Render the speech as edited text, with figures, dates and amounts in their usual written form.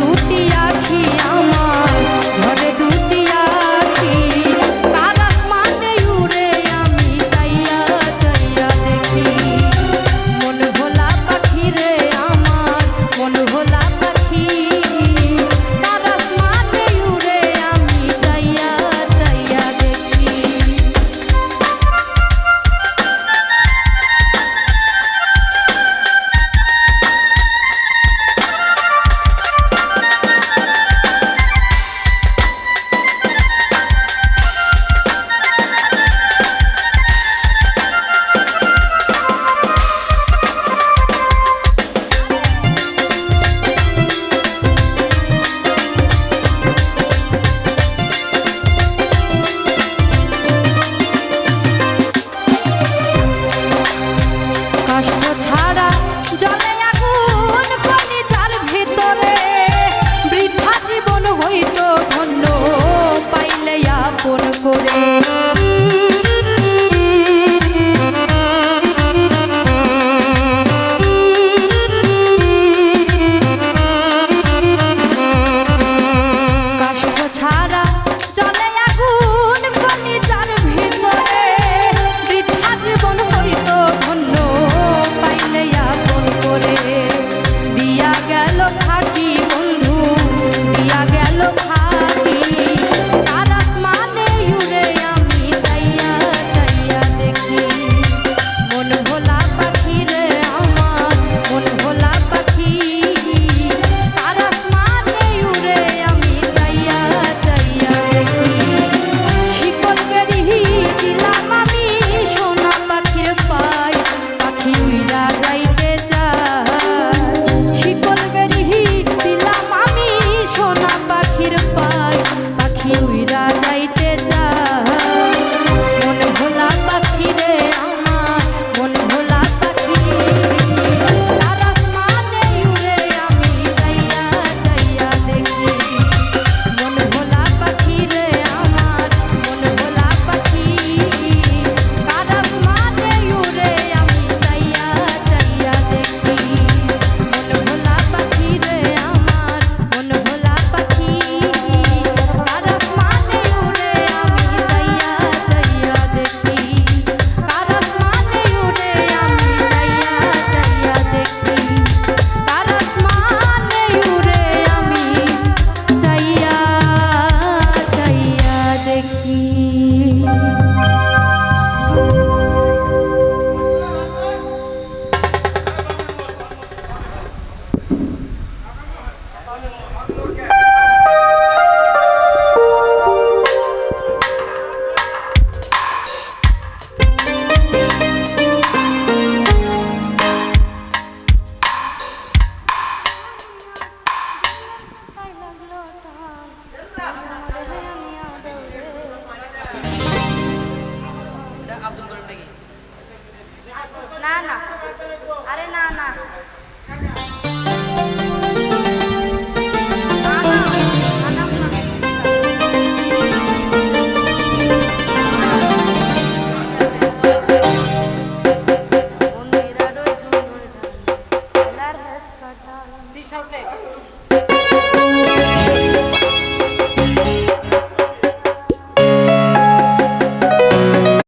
দুটি আখি আমার, ঝরে দুটি আখি, কার আসমানে উড়ে আমি চাইয়া চাইয়া দেখি। মন ভোলা পাখি রে আমার, মন ভোলা পাখি, কার আসমানে উড়ে আমি চাইয়া চাইয়া দেখি। কষ্ট ছাড়া জলে আগুন কলিজার ভিতরে, বৃথা জীবন হইতো ধন্য পাইলে আপন করে। কষ্ট ছাড়া জলে আগুন কলিজার ভিতরে, বৃথা জীবন হইতো ধন্য পাইলে আপন করে। দিয়া গেল ফাঁকি বন্ধু, দিয়া গেল ফাঁকি, কার আসমানে উড়ে আমি চাইয়া চাইয়া দেখি। মন ভোলা পাখি রে আমার, মন ভোলা পাখি, কার আসমানে উড়ে আমি চাইয়া চাইয়া দেখি। শিকল বেরি দিলাম আমি সোনা পাখির পাই, পাখি উইরা যাইতে চায়। শিকল বেরি দিলাম আমি সোনা পাখির পাই, পাখি উইরা যাইতে চায়। মন ভোলা পাখি রে আমার, মন ভোলা পাখি, কার আসমানে উড়ে আমি চাইয়া চাইয়া দেখি। মন ভোলা পাখি রে আমার, মন ভোলা পাখি, কার আসমানে উড়ে আমি চাইয়া চাইয়া দেখি। মন ভোলা পাখি রে আমার, মন ভোলা পাখি, কার আসমানে উড়ে আমি চাইয়া চাইয়া দেখি। কার আসমানে উড়ে আমি চাইয়া চাইয়া দেখি। কার আসমানে উড়ে আমি চাইয়া চাইয়া দেখি। না না, আরে না না, মন্দিরা